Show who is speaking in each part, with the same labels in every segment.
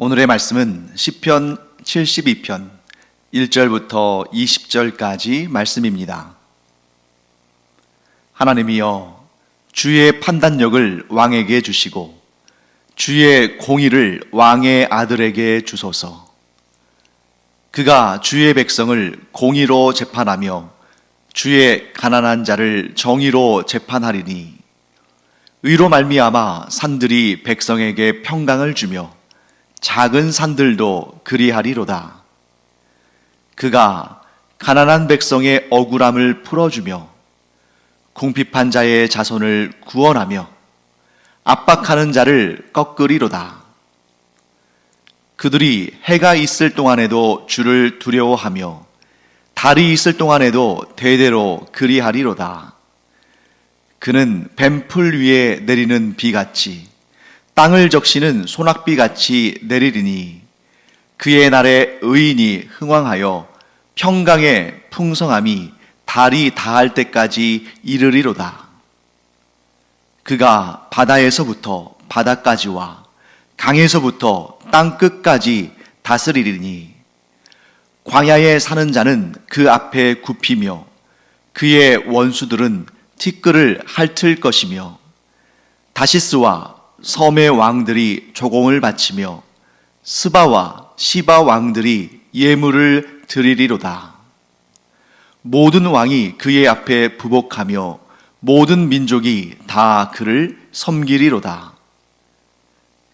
Speaker 1: 오늘의 말씀은 시편 72편 1절부터 20절까지 말씀입니다. 하나님이여, 주의 판단력을 왕에게 주시고 주의 공의를 왕의 아들에게 주소서. 그가 주의 백성을 공의로 재판하며 주의 가난한 자를 정의로 재판하리니 의로 말미암아 산들이 백성에게 평강을 주며 작은 산들도 그리하리로다. 그가 가난한 백성의 억울함을 풀어주며 궁핍한 자의 자손을 구원하며 압박하는 자를 꺾으리로다. 그들이 해가 있을 동안에도 주를 두려워하며 달이 있을 동안에도 대대로 그리하리로다. 그는 뱀풀 위에 내리는 비같이 땅을 적시는 소낙비같이 내리리니 그의 날에 의인이 흥왕하여 평강의 풍성함이 달이 다할 때까지 이르리로다. 그가 바다에서부터 바다까지와 강에서부터 땅 끝까지 다스리리니 광야에 사는 자는 그 앞에 굽히며 그의 원수들은 티끌을 핥을 것이며 다시스와 섬의 왕들이 조공을 바치며 스바와 시바 왕들이 예물을 드리리로다. 모든 왕이 그의 앞에 부복하며 모든 민족이 다 그를 섬기리로다.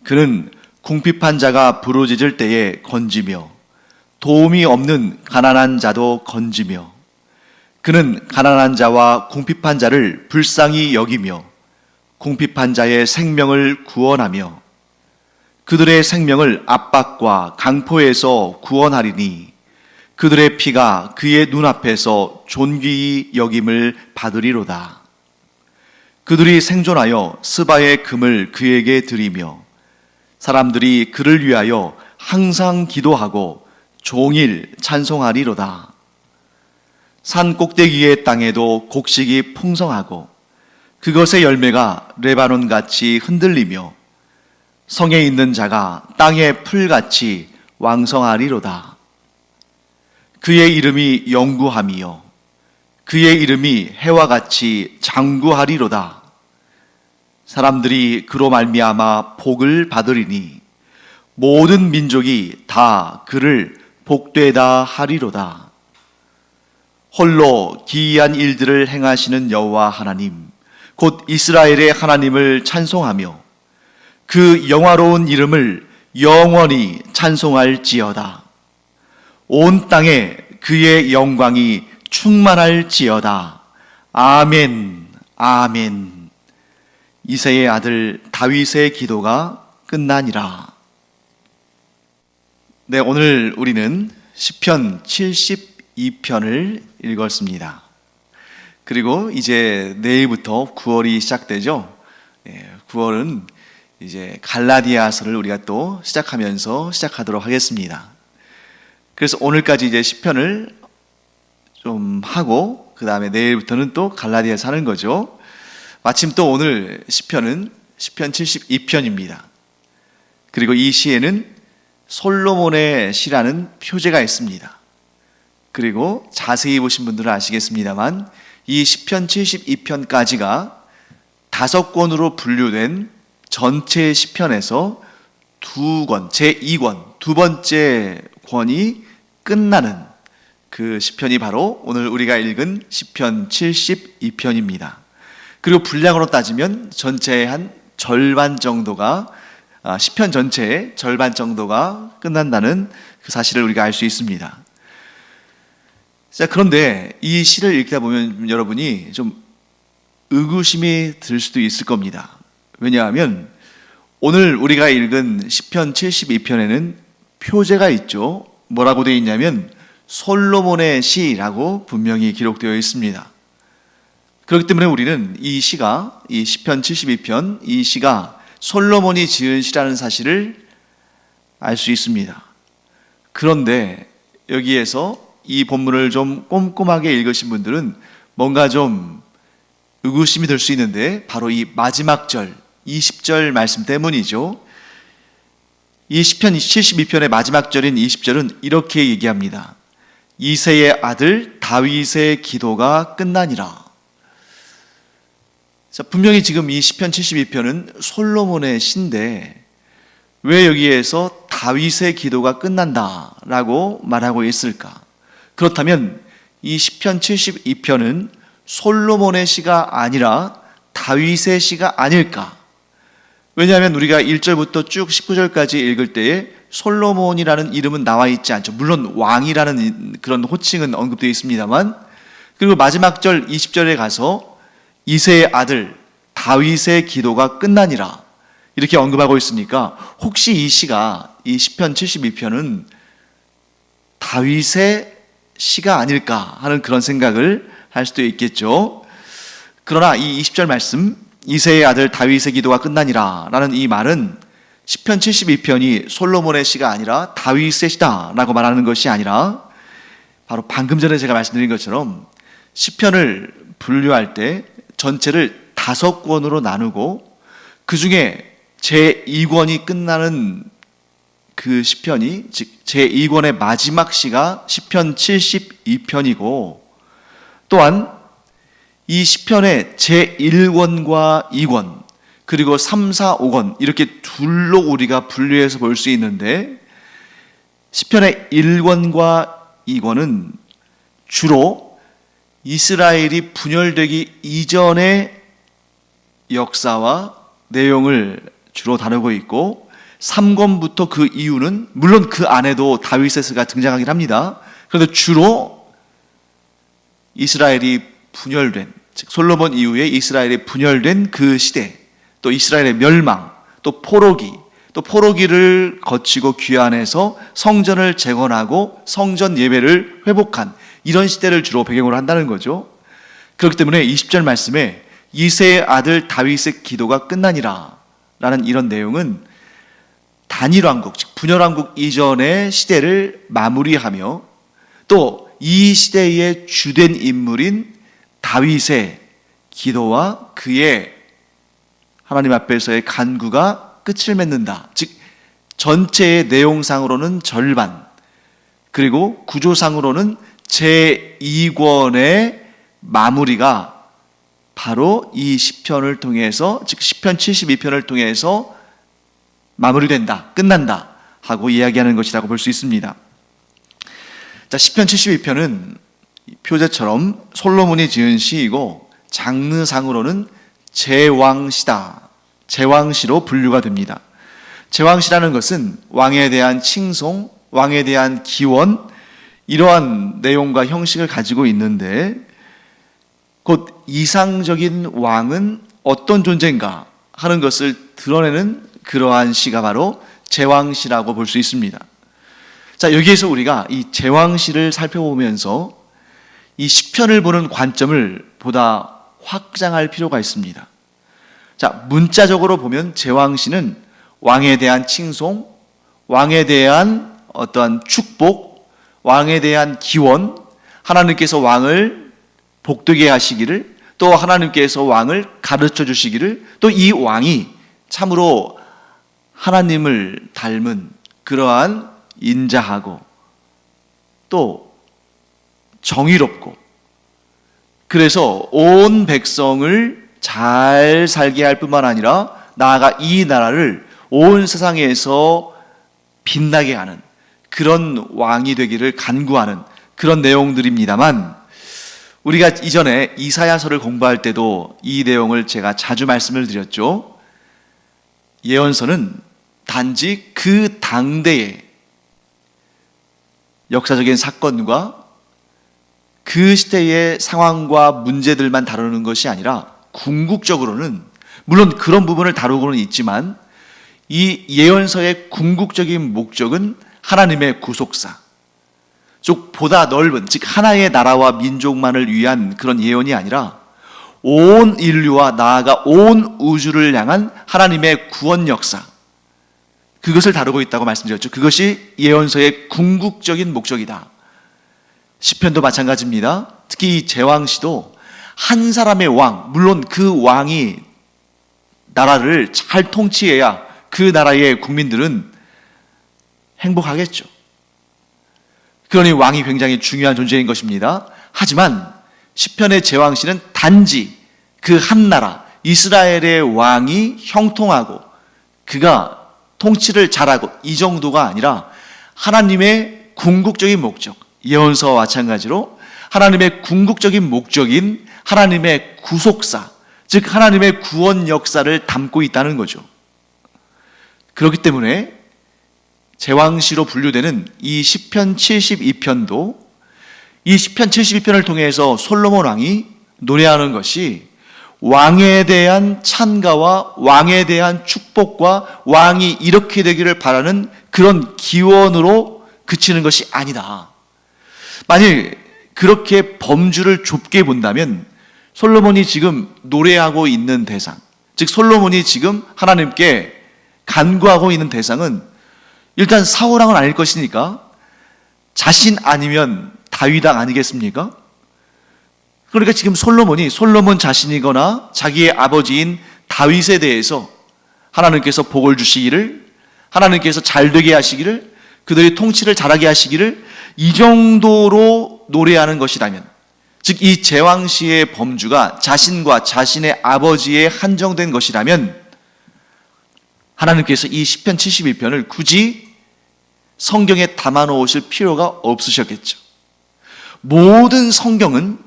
Speaker 1: 그는 궁핍한 자가 부르짖을 때에 건지며 도움이 없는 가난한 자도 건지며 그는 가난한 자와 궁핍한 자를 불쌍히 여기며 궁핍한 자의 생명을 구원하며 그들의 생명을 압박과 강포에서 구원하리니 그들의 피가 그의 눈앞에서 존귀히 여김을 받으리로다. 그들이 생존하여 스바의 금을 그에게 드리며 사람들이 그를 위하여 항상 기도하고 종일 찬송하리로다. 산 꼭대기의 땅에도 곡식이 풍성하고 그것의 열매가 레바논같이 흔들리며 성에 있는 자가 땅의 풀같이 왕성하리로다. 그의 이름이 영구함이요 그의 이름이 해와 같이 장구하리로다. 사람들이 그로 말미암아 복을 받으리니 모든 민족이 다 그를 복되다 하리로다. 홀로 기이한 일들을 행하시는 여호와 하나님 곧 이스라엘의 하나님을 찬송하며 그 영화로운 이름을 영원히 찬송할지어다. 온 땅에 그의 영광이 충만할지어다. 아멘, 아멘. 이새의 아들 다윗의 기도가 끝나니라. 네, 오늘 우리는 시편 72편을 읽었습니다. 그리고 이제 내일부터 9월이 시작되죠. 9월은 이제 갈라디아서를 우리가 또 시작하도록 하겠습니다. 그래서 오늘까지 이제 시편을 좀 하고 그 다음에 내일부터는 또 갈라디아서 하는 거죠. 마침 또 오늘 시편은 시편 72편입니다. 그리고 이 시에는 솔로몬의 시라는 표제가 있습니다. 그리고 자세히 보신 분들은 아시겠습니다만 이 시편 72편까지가 5권으로 분류된 전체 시편에서 2권, 제2권, 두 번째 권이 끝나는 그 시편이 바로 오늘 우리가 읽은 시편 72편입니다. 그리고 분량으로 따지면 전체의 한 절반 정도가 시편 전체의 절반 정도가 끝난다는 그 사실을 우리가 알 수 있습니다. 자, 그런데 이 시를 읽다 보면 여러분이 좀 의구심이 들 수도 있을 겁니다. 왜냐하면 오늘 우리가 읽은 시편 72편에는 표제가 있죠. 뭐라고 되어 있냐면 솔로몬의 시라고 분명히 기록되어 있습니다. 그렇기 때문에 우리는 이 시가, 이 시편 72편, 이 시가 솔로몬이 지은 시라는 사실을 알 수 있습니다. 그런데 여기에서 이 본문을 좀 꼼꼼하게 읽으신 분들은 뭔가 좀 의구심이 들 수 있는데 바로 이 마지막 절 20절 말씀 때문이죠. 이 시편 72편의 마지막 절인 20절은 이렇게 얘기합니다. 이새의 아들 다윗의 기도가 끝나니라. 자, 분명히 지금 이 시편 72편은 솔로몬의 시인데 왜 여기에서 다윗의 기도가 끝난다라고 말하고 있을까? 그렇다면 이 시편 72편은 솔로몬의 시가 아니라 다윗의 시가 아닐까? 왜냐하면 우리가 1절부터 쭉 19절까지 읽을 때에 솔로몬이라는 이름은 나와 있지 않죠. 물론 왕이라는 그런 호칭은 언급되어 있습니다만, 그리고 마지막 절 20절에 가서 이새의 아들 다윗의 기도가 끝나니라 이렇게 언급하고 있으니까 혹시 이 시가, 이 시편 72편은 다윗의 시가 아닐까 하는 그런 생각을 할 수도 있겠죠. 그러나 이 20절 말씀, 이새의 아들 다윗의 기도가 끝나니라 라는 이 말은 시편 72편이 솔로몬의 시가 아니라 다윗의 시다 라고 말하는 것이 아니라, 바로 방금 전에 제가 말씀드린 것처럼 시편을 분류할 때 전체를 5권으로 나누고 그 중에 제2권이 끝나는 그 시편이, 즉 제2권의 마지막 시가 시편 72편이고, 또한 이 시편의 제1권과 2권 그리고 3, 4, 5권 이렇게 둘로 우리가 분류해서 볼 수 있는데, 시편의 1권과 2권은 주로 이스라엘이 분열되기 이전의 역사와 내용을 주로 다루고 있고, 3권부터 그 이유는 물론 그 안에도 다윗의 시가 등장하긴 합니다. 그런데 주로 이스라엘이 분열된, 즉 솔로몬 이후에 이스라엘이 분열된 그 시대, 또 이스라엘의 멸망, 또 포로기를 거치고 귀환해서 성전을 재건하고 성전 예배를 회복한 이런 시대를 주로 배경으로 한다는 거죠. 그렇기 때문에 20절 말씀에 이새의 아들 다윗의 기도가 끝나니라 라는 이런 내용은 단일왕국, 즉 분열왕국 이전의 시대를 마무리하며 또 이 시대의 주된 인물인 다윗의 기도와 그의 하나님 앞에서의 간구가 끝을 맺는다. 즉 전체의 내용상으로는 절반, 그리고 구조상으로는 제2권의 마무리가 바로 이 시편을 통해서, 즉 시편 72편을 통해서 마무리된다, 끝난다 하고 이야기하는 것이라고 볼 수 있습니다. 자, 시편 72편은 표제처럼 솔로몬이 지은 시이고 장르상으로는 제왕시다, 제왕시로 분류가 됩니다. 제왕시라는 것은 왕에 대한 칭송, 왕에 대한 기원, 이러한 내용과 형식을 가지고 있는데, 곧 이상적인 왕은 어떤 존재인가 하는 것을 드러내는 그러한 시가 바로 제왕시라고 볼 수 있습니다. 자, 여기에서 우리가 이 제왕시를 살펴보면서 이 시편을 보는 관점을 보다 확장할 필요가 있습니다. 자, 문자적으로 보면 제왕시는 왕에 대한 칭송, 왕에 대한 어떠한 축복, 왕에 대한 기원, 하나님께서 왕을 복되게 하시기를, 또 하나님께서 왕을 가르쳐 주시기를, 또 이 왕이 참으로 하나님을 닮은 그러한 인자하고 또 정의롭고, 그래서 온 백성을 잘 살게 할 뿐만 아니라 나아가 이 나라를 온 세상에서 빛나게 하는 그런 왕이 되기를 간구하는 그런 내용들입니다만, 우리가 이전에 이사야서를 공부할 때도 이 내용을 제가 자주 말씀을 드렸죠. 예언서는 단지 그 당대의 역사적인 사건과 그 시대의 상황과 문제들만 다루는 것이 아니라 궁극적으로는, 물론 그런 부분을 다루고는 있지만 이 예언서의 궁극적인 목적은 하나님의 구속사, 즉 보다 넓은, 즉 하나의 나라와 민족만을 위한 그런 예언이 아니라 온 인류와 나아가 온 우주를 향한 하나님의 구원 역사, 그것을 다루고 있다고 말씀드렸죠. 그것이 예언서의 궁극적인 목적이다. 시편도 마찬가지입니다. 특히 이 제왕시도 한 사람의 왕, 물론 그 왕이 나라를 잘 통치해야 그 나라의 국민들은 행복하겠죠. 그러니 왕이 굉장히 중요한 존재인 것입니다. 하지만 시편의 제왕시는 단지 그 한 나라 이스라엘의 왕이 형통하고 그가 통치를 잘하고 이 정도가 아니라 하나님의 궁극적인 목적, 예언서와 마찬가지로 하나님의 궁극적인 목적인 하나님의 구속사, 즉 하나님의 구원 역사를 담고 있다는 거죠. 그렇기 때문에 제왕시로 분류되는 이 시편 72편도 이 시편 72편을 통해서 솔로몬 왕이 노래하는 것이 왕에 대한 찬가와 왕에 대한 축복과 왕이 이렇게 되기를 바라는 그런 기원으로 그치는 것이 아니다. 만일 그렇게 범주를 좁게 본다면 솔로몬이 지금 노래하고 있는 대상, 즉 솔로몬이 지금 하나님께 간구하고 있는 대상은 일단 사울왕은 아닐 것이니까 자신 아니면 다윗왕 아니겠습니까? 그러니까 지금 솔로몬 자신이거나 자기의 아버지인 다윗에 대해서 하나님께서 복을 주시기를, 하나님께서 잘되게 하시기를, 그들의 통치를 잘하게 하시기를 이 정도로 노래하는 것이라면, 즉 이 제왕시의 범주가 자신과 자신의 아버지에 한정된 것이라면 하나님께서 이 시편 71편을 굳이 성경에 담아 놓으실 필요가 없으셨겠죠. 모든 성경은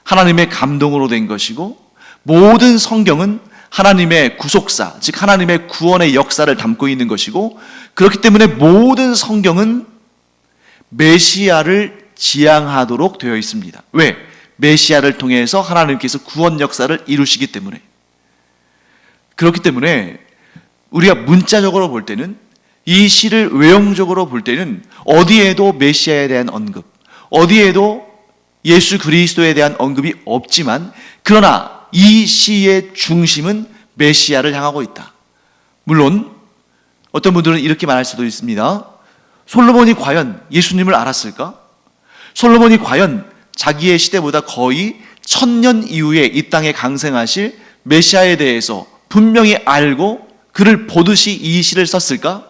Speaker 1: 하나님의 감동으로 된 것이고 모든 성경은 하나님의 구속사, 즉 하나님의 구원의 역사를 담고 있는 것이고 그렇기 때문에 모든 성경은 메시아를 지향하도록 되어 있습니다. 왜? 메시아를 통해서 하나님께서 구원 역사를 이루시기 때문에. 그렇기 때문에 우리가 문자적으로 볼 때는 이 시를 외형적으로 볼 때는 어디에도 메시아에 대한 언급, 어디에도 예수 그리스도에 대한 언급이 없지만 그러나 이 시의 중심은 메시아를 향하고 있다. 물론 어떤 분들은 이렇게 말할 수도 있습니다. 솔로몬이 과연 예수님을 알았을까? 솔로몬이 과연 자기의 시대보다 거의 1000년 이후에 이 땅에 강생하실 메시아에 대해서 분명히 알고 그를 보듯이 이 시를 썼을까?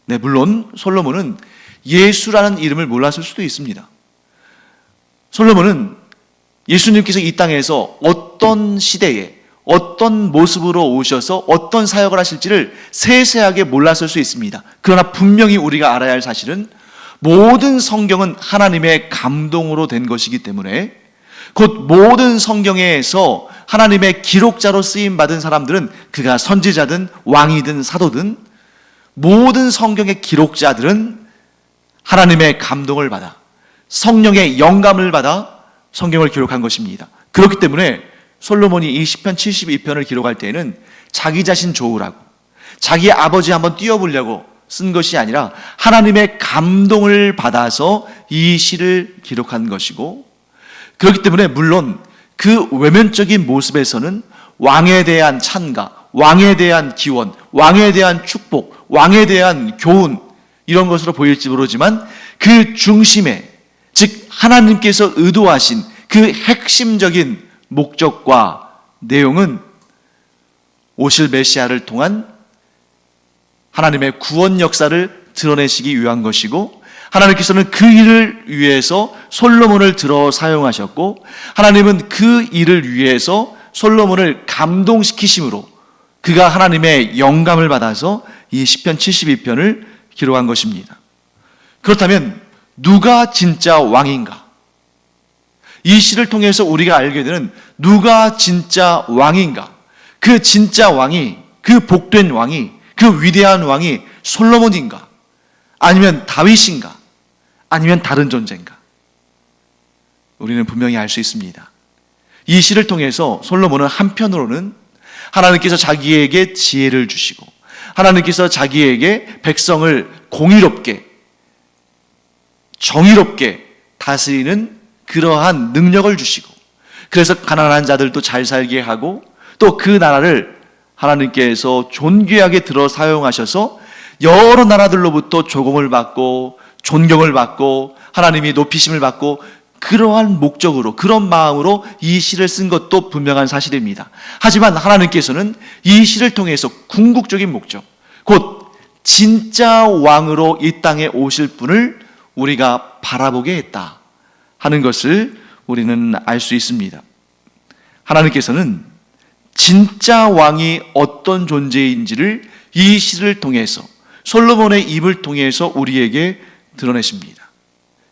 Speaker 1: 네, 물론 솔로몬은 예수라는 이름을 몰랐을 수도 있습니다. 솔로몬은 예수님께서 이 땅에서 어떤 시대에 어떤 모습으로 오셔서 어떤 사역을 하실지를 세세하게 몰랐을 수 있습니다. 그러나 분명히 우리가 알아야 할 사실은 모든 성경은 하나님의 감동으로 된 것이기 때문에 곧 모든 성경에서 하나님의 기록자로 쓰임받은 사람들은 그가 선지자든 왕이든 사도든 모든 성경의 기록자들은 하나님의 감동을 받아 성령의 영감을 받아 성경을 기록한 것입니다. 그렇기 때문에 솔로몬이 이 시편 72편을 기록할 때에는 자기 자신 좋으라고 자기 아버지 한번 띄워보려고 쓴 것이 아니라 하나님의 감동을 받아서 이 시를 기록한 것이고 그렇기 때문에 물론 그 외면적인 모습에서는 왕에 대한 찬가, 왕에 대한 기원, 왕에 대한 축복, 왕에 대한 교훈 이런 것으로 보일지 모르지만 그 중심에 즉 하나님께서 의도하신 그 핵심적인 목적과 내용은 오실 메시아를 통한 하나님의 구원 역사를 드러내시기 위한 것이고 하나님께서는 그 일을 위해서 솔로몬을 들어 사용하셨고 하나님은 그 일을 위해서 솔로몬을 감동시키심으로 그가 하나님의 영감을 받아서 이 시편 72편을 기록한 것입니다. 그렇다면 누가 진짜 왕인가? 이 시를 통해서 우리가 알게 되는 누가 진짜 왕인가? 그 진짜 왕이, 그 복된 왕이, 그 위대한 왕이 솔로몬인가? 아니면 다윗인가? 아니면 다른 존재인가? 우리는 분명히 알 수 있습니다. 이 시를 통해서 솔로몬은 한편으로는 하나님께서 자기에게 지혜를 주시고 하나님께서 자기에게 백성을 공의롭게 정의롭게 다스리는 그러한 능력을 주시고 그래서 가난한 자들도 잘 살게 하고 또 그 나라를 하나님께서 존귀하게 들어 사용하셔서 여러 나라들로부터 조공을 받고 존경을 받고 하나님이 높이심을 받고 그러한 목적으로 그런 마음으로 이 시를 쓴 것도 분명한 사실입니다. 하지만 하나님께서는 이 시를 통해서 궁극적인 목적 곧 진짜 왕으로 이 땅에 오실 분을 우리가 바라보게 했다 하는 것을 우리는 알 수 있습니다. 하나님께서는 진짜 왕이 어떤 존재인지를 이 시를 통해서, 솔로몬의 입을 통해서 우리에게 드러내십니다.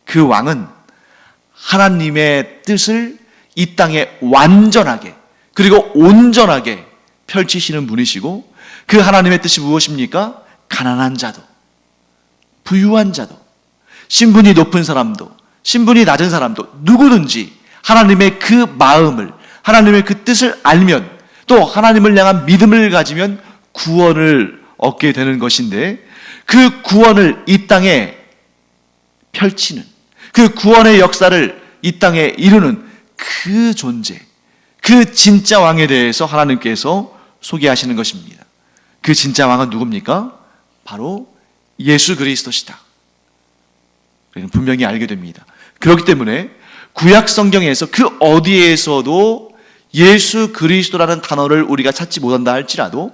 Speaker 1: 그 왕은 하나님의 뜻을 이 땅에 완전하게 그리고 온전하게 펼치시는 분이시고, 그 하나님의 뜻이 무엇입니까? 가난한 자도, 부유한 자도, 신분이 높은 사람도, 신분이 낮은 사람도 누구든지 하나님의 그 마음을, 하나님의 그 뜻을 알면, 또 하나님을 향한 믿음을 가지면 구원을 얻게 되는 것인데, 그 구원을 이 땅에 펼치는, 그 구원의 역사를 이 땅에 이루는 그 존재, 그 진짜 왕에 대해서 하나님께서 소개하시는 것입니다. 그 진짜 왕은 누굽니까? 바로 예수 그리스도시다. 우리는 분명히 알게 됩니다. 그렇기 때문에 구약 성경에서 그 어디에서도 예수 그리스도라는 단어를 우리가 찾지 못한다 할지라도,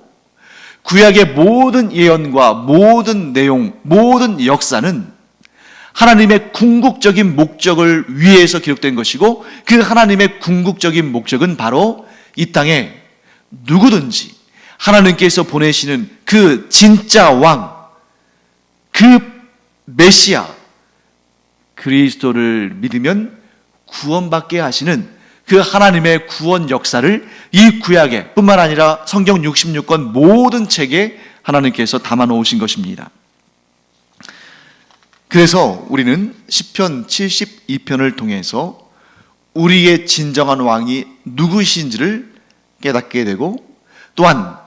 Speaker 1: 구약의 모든 예언과 모든 내용, 모든 역사는 하나님의 궁극적인 목적을 위해서 기록된 것이고, 그 하나님의 궁극적인 목적은 바로 이 땅에 누구든지 하나님께서 보내시는 그 진짜 왕, 그 메시아 그리스도를 믿으면 구원받게 하시는 그 하나님의 구원 역사를 이 구약에 뿐만 아니라 성경 66권 모든 책에 하나님께서 담아 놓으신 것입니다. 그래서 우리는 시편 72편을 통해서 우리의 진정한 왕이 누구이신지를 깨닫게 되고, 또한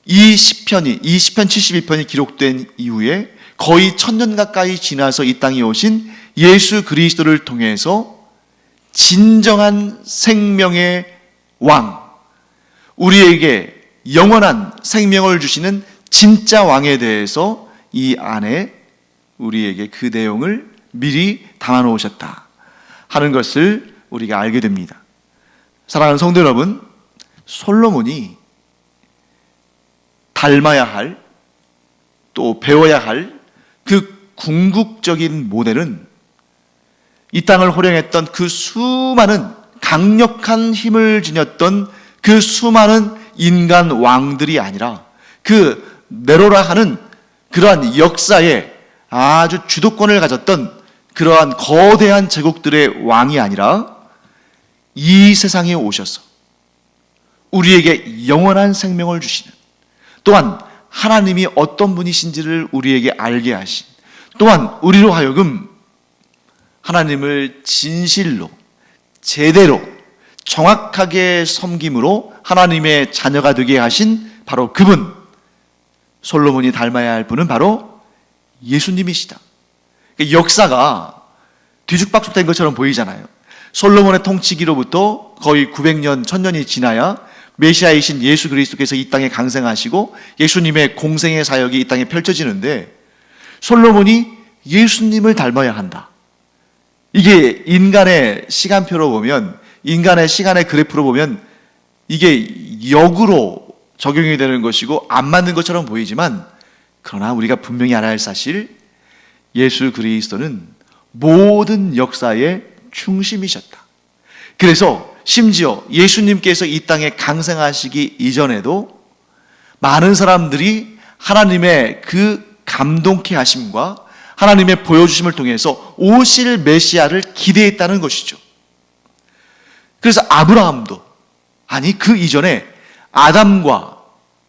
Speaker 1: 이 시편 72편이 기록된 이후에 거의 1000년 가까이 지나서 이 땅에 오신 예수 그리스도를 통해서 진정한 생명의 왕, 우리에게 영원한 생명을 주시는 진짜 왕에 대해서 이 안에 우리에게 그 내용을 미리 담아 놓으셨다 하는 것을 우리가 알게 됩니다. 사랑하는 성도 여러분, 솔로몬이 닮아야 할, 또 배워야 할 그 궁극적인 모델은 이 땅을 호령했던 그 수많은 강력한 힘을 지녔던 그 수많은 인간 왕들이 아니라, 그 네로라 하는 그러한 역사에 아주 주도권을 가졌던 그러한 거대한 제국들의 왕이 아니라, 이 세상에 오셔서 우리에게 영원한 생명을 주시는, 또한 하나님이 어떤 분이신지를 우리에게 알게 하신, 또한 우리로 하여금 하나님을 진실로, 제대로, 정확하게 섬김으로 하나님의 자녀가 되게 하신 바로 그분, 솔로몬이 닮아야 할 분은 바로 예수님이시다. 역사가 뒤죽박죽된 것처럼 보이잖아요. 솔로몬의 통치기로부터 거의 900년, 1000년이 지나야 메시아이신 예수 그리스도께서 이 땅에 강생하시고 예수님의 공생의 사역이 이 땅에 펼쳐지는데, 솔로몬이 예수님을 닮아야 한다. 이게 인간의 시간표로 보면, 인간의 시간의 그래프로 보면 이게 역으로 적용이 되는 것이고 안 맞는 것처럼 보이지만, 그러나 우리가 분명히 알아야 할 사실, 예수 그리스도는 모든 역사의 중심이셨다. 그래서 심지어 예수님께서 이 땅에 강생하시기 이전에도 많은 사람들이 하나님의 그 감동케 하심과 하나님의 보여주심을 통해서 오실 메시아를 기대했다는 것이죠. 그래서 아브라함도, 아니 그 이전에 아담과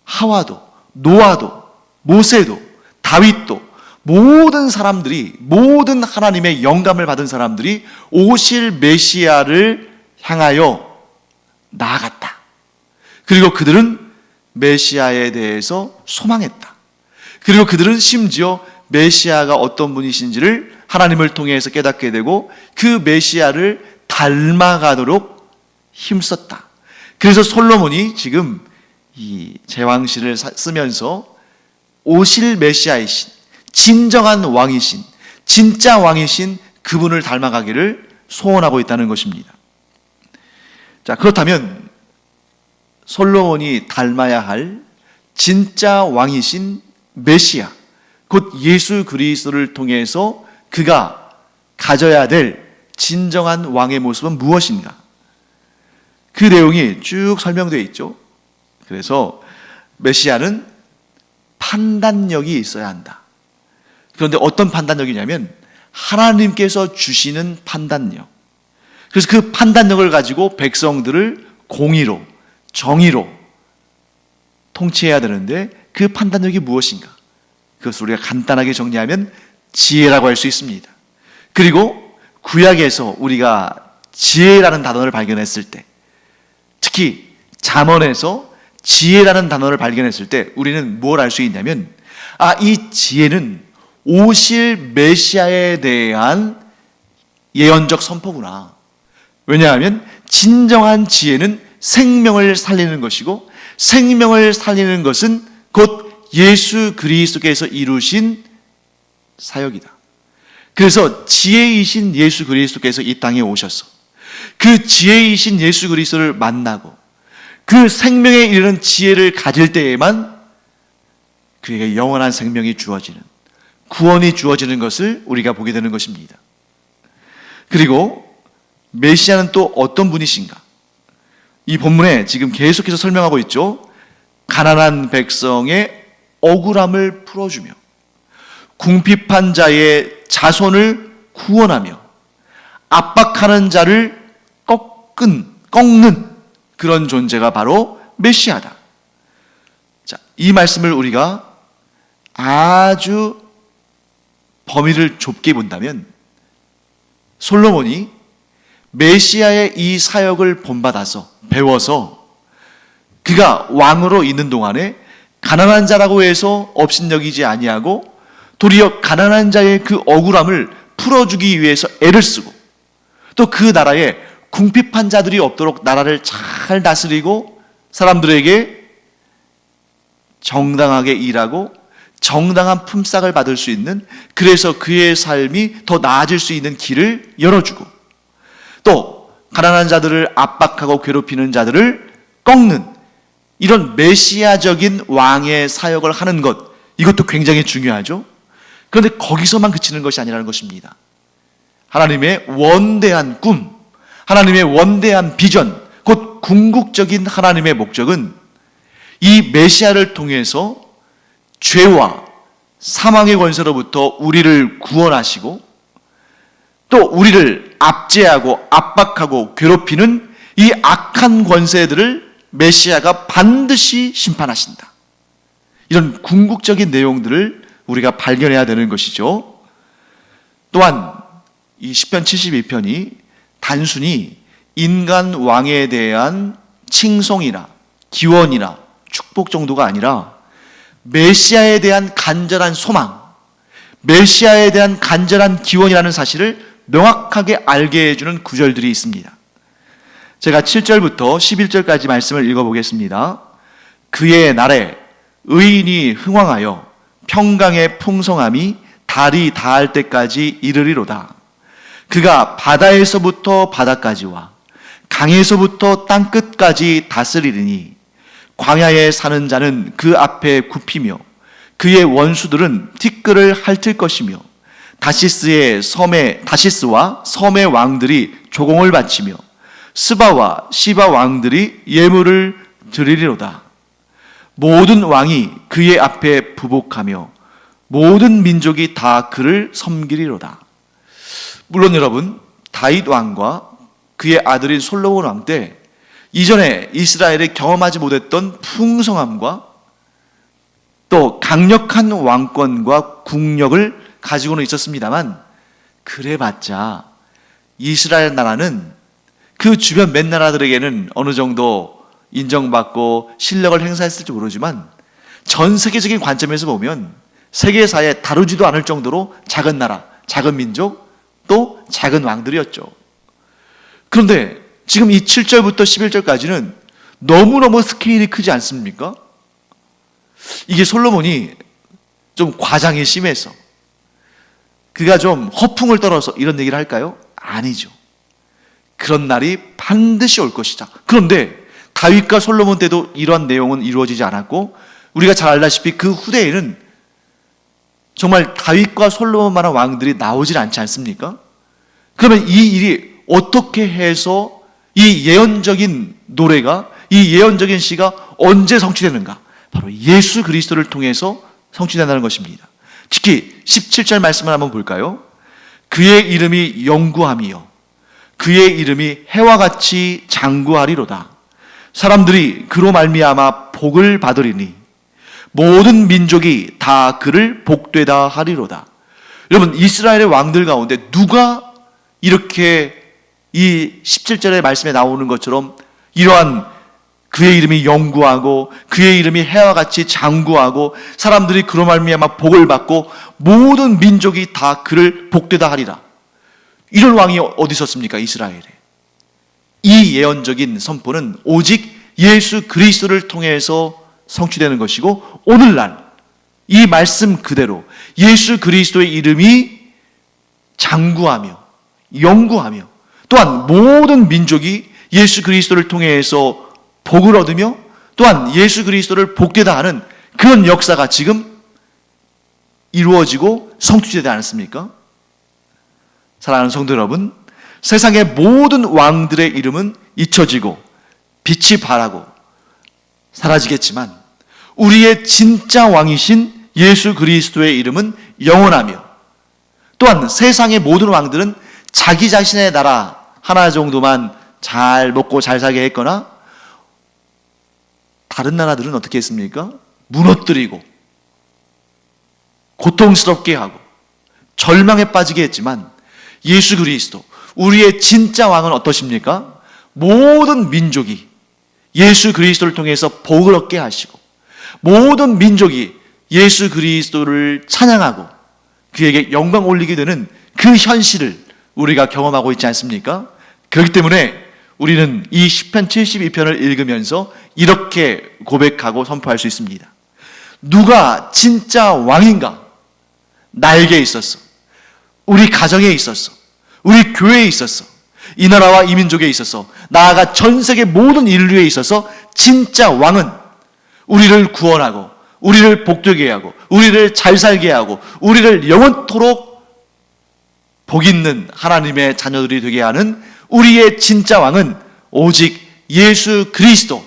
Speaker 1: 하와도, 노아도, 모세도, 다윗도, 모든 사람들이, 모든 하나님의 영감을 받은 사람들이 오실 메시아를 향하여 나아갔다. 그리고 그들은 메시아에 대해서 소망했다. 그리고 그들은 심지어 메시아가 어떤 분이신지를 하나님을 통해서 깨닫게 되고 그 메시아를 닮아가도록 힘썼다. 그래서 솔로몬이 지금 이 제왕시를 쓰면서 오실 메시아이신, 진정한 왕이신, 진짜 왕이신 그분을 닮아가기를 소원하고 있다는 것입니다. 자, 그렇다면 솔로몬이 닮아야 할 진짜 왕이신 메시아, 곧 예수 그리스도를 통해서 그가 가져야 될 진정한 왕의 모습은 무엇인가? 그 내용이 쭉 설명되어 있죠. 그래서 메시아는 판단력이 있어야 한다. 그런데 어떤 판단력이냐면 하나님께서 주시는 판단력. 그래서 그 판단력을 가지고 백성들을 공의로, 정의로 통치해야 되는데 그 판단력이 무엇인가? 그것을 우리가 간단하게 정리하면 지혜라고 할 수 있습니다. 그리고 구약에서 우리가 지혜라는 단어를 발견했을 때, 특히 잠언에서 지혜라는 단어를 발견했을 때 우리는 뭘 알 수 있냐면 이 지혜는 오실 메시아에 대한 예언적 선포구나. 왜냐하면 진정한 지혜는 생명을 살리는 것이고 생명을 살리는 것은 곧 예수 그리스도께서 이루신 사역이다. 그래서 지혜이신 예수 그리스도께서 이 땅에 오셔서 그 지혜이신 예수 그리스도를 만나고 그 생명에 이르는 지혜를 가질 때에만 그에게 영원한 생명이 주어지는, 구원이 주어지는 것을 우리가 보게 되는 것입니다. 그리고 메시아는 또 어떤 분이신가? 이 본문에 지금 계속해서 설명하고 있죠. 가난한 백성의 억울함을 풀어주며 궁핍한 자의 자손을 구원하며 압박하는 자를 꺾는 그런 존재가 바로 메시아다. 자, 이 말씀을 우리가 아주 범위를 좁게 본다면 솔로몬이 메시아의 이 사역을 본받아서 배워서 그가 왕으로 있는 동안에 가난한 자라고 해서 업신여기지 아니하고 도리어 가난한 자의 그 억울함을 풀어주기 위해서 애를 쓰고 또 그 나라에 궁핍한 자들이 없도록 나라를 잘 다스리고 사람들에게 정당하게 일하고 정당한 품삯을 받을 수 있는, 그래서 그의 삶이 더 나아질 수 있는 길을 열어주고 또 가난한 자들을 압박하고 괴롭히는 자들을 꺾는 이런 메시아적인 왕의 사역을 하는 것, 이것도 굉장히 중요하죠. 그런데 거기서만 그치는 것이 아니라는 것입니다. 하나님의 원대한 꿈, 하나님의 원대한 비전, 곧 궁극적인 하나님의 목적은 이 메시아를 통해서 죄와 사망의 권세로부터 우리를 구원하시고 또 우리를 압제하고 압박하고 괴롭히는 이 악한 권세들을 메시아가 반드시 심판하신다. 이런 궁극적인 내용들을 우리가 발견해야 되는 것이죠. 또한 이 시편 72편이 단순히 인간 왕에 대한 칭송이나 기원이나 축복 정도가 아니라 메시아에 대한 간절한 소망, 메시아에 대한 간절한 기원이라는 사실을 명확하게 알게 해주는 구절들이 있습니다. 제가 7절부터 11절까지 말씀을 읽어보겠습니다. 그의 날에 의인이 흥왕하여 평강의 풍성함이 달이 닿을 때까지 이르리로다. 그가 바다에서부터 바다까지와 강에서부터 땅끝까지 다스리리니 광야에 사는 자는 그 앞에 굽히며 그의 원수들은 티끌을 핥을 것이며 다시스와 섬의 왕들이 조공을 바치며 스바와 시바 왕들이 예물을 드리리로다. 모든 왕이 그의 앞에 부복하며 모든 민족이 다 그를 섬기리로다. 물론 여러분, 다윗 왕과 그의 아들인 솔로몬 왕 때 이전에 이스라엘이 경험하지 못했던 풍성함과 또 강력한 왕권과 국력을 가지고는 있었습니다만, 그래봤자 이스라엘 나라는 그 주변 몇 나라들에게는 어느 정도 인정받고 실력을 행사했을지 모르지만 전 세계적인 관점에서 보면 세계사에 다루지도 않을 정도로 작은 나라, 작은 민족, 또 작은 왕들이었죠. 그런데 지금 이 7절부터 11절까지는 너무너무 스케일이 크지 않습니까? 이게 솔로몬이 좀 과장이 심해서, 그가 좀 허풍을 떨어서 이런 얘기를 할까요? 아니죠. 그런 날이 반드시 올 것이다. 그런데 다윗과 솔로몬 때도 이러한 내용은 이루어지지 않았고, 우리가 잘 알다시피 그 후대에는 정말 다윗과 솔로몬만한 왕들이 나오질 않지 않습니까? 그러면 이 일이 어떻게 해서 이 예언적인 노래가, 이 예언적인 시가 언제 성취되는가? 바로 예수 그리스도를 통해서 성취된다는 것입니다. 특히 17절 말씀을 한번 볼까요? 그의 이름이 영구함이요 그의 이름이 해와 같이 장구하리로다. 사람들이 그로 말미암아 복을 받으리니 모든 민족이 다 그를 복되다 하리로다. 여러분, 이스라엘의 왕들 가운데 누가 이렇게 이 17절의 말씀에 나오는 것처럼 이러한 그의 이름이 영구하고 그의 이름이 해와 같이 장구하고 사람들이 그로 말미암아 복을 받고 모든 민족이 다 그를 복되다 하리라. 이런 왕이 어디 있었습니까? 이스라엘에. 이 예언적인 선포는 오직 예수 그리스도를 통해서 성취되는 것이고, 오늘날 이 말씀 그대로 예수 그리스도의 이름이 장구하며 영구하며 또한 모든 민족이 예수 그리스도를 통해서 복을 얻으며 또한 예수 그리스도를 복되다 하는 그런 역사가 지금 이루어지고 성취되지 않았습니까? 사랑하는 성도 여러분, 세상의 모든 왕들의 이름은 잊혀지고 빛이 발하고 사라지겠지만 우리의 진짜 왕이신 예수 그리스도의 이름은 영원하며 또한 세상의 모든 왕들은 자기 자신의 나라 하나 정도만 잘 먹고 잘 살게 했거나 다른 나라들은 어떻게 했습니까? 무너뜨리고 고통스럽게 하고 절망에 빠지게 했지만 예수 그리스도, 우리의 진짜 왕은 어떠십니까? 모든 민족이 예수 그리스도를 통해서 복을 얻게 하시고 모든 민족이 예수 그리스도를 찬양하고 그에게 영광 올리게 되는 그 현실을 우리가 경험하고 있지 않습니까? 그렇기 때문에 우리는 이 시편 72편을 읽으면서 이렇게 고백하고 선포할 수 있습니다. 누가 진짜 왕인가? 나에게 있었어. 우리 가정에 있었어. 우리 교회에 있었어. 이 나라와 이 민족에 있어서, 나아가 전 세계 모든 인류에 있어서 진짜 왕은 우리를 구원하고 우리를 복되게 하고 우리를 잘 살게 하고 우리를 영원토록 복 있는 하나님의 자녀들이 되게 하는 우리의 진짜 왕은 오직 예수 그리스도,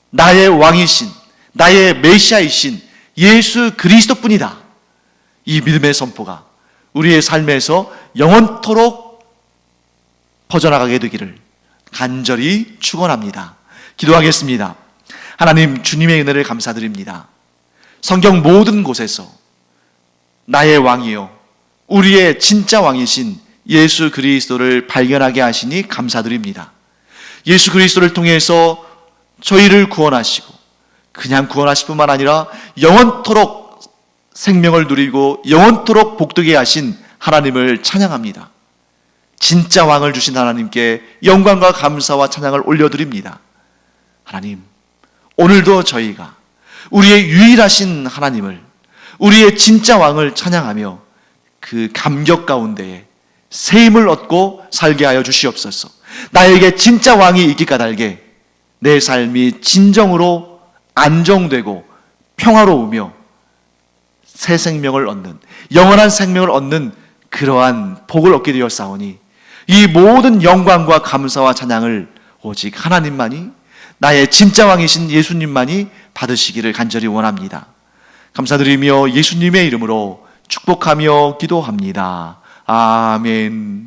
Speaker 1: 나의 왕이신, 나의 메시아이신 예수 그리스도뿐이다. 이 믿음의 선포가 우리의 삶에서 영원토록 퍼져나가게 되기를 간절히 축원합니다. 기도하겠습니다. 하나님, 주님의 은혜를 감사드립니다. 성경 모든 곳에서 나의 왕이요 우리의 진짜 왕이신 예수 그리스도를 발견하게 하시니 감사드립니다. 예수 그리스도를 통해서 저희를 구원하시고 그냥 구원하실 뿐만 아니라 영원토록 생명을 누리고 영원토록 복되게 하신 하나님을 찬양합니다. 진짜 왕을 주신 하나님께 영광과 감사와 찬양을 올려드립니다. 하나님, 오늘도 저희가 우리의 유일하신 하나님을, 우리의 진짜 왕을 찬양하며 그 감격 가운데에 새 힘을 얻고 살게 하여 주시옵소서. 나에게 진짜 왕이 있기 까닭에 내 삶이 진정으로 안정되고 평화로우며 새 생명을 얻는, 영원한 생명을 얻는 그러한 복을 얻게 되었사오니 이 모든 영광과 감사와 찬양을 오직 하나님만이, 나의 진짜 왕이신 예수님만이 받으시기를 간절히 원합니다. 감사드리며 예수님의 이름으로 축복하며 기도합니다. 아멘.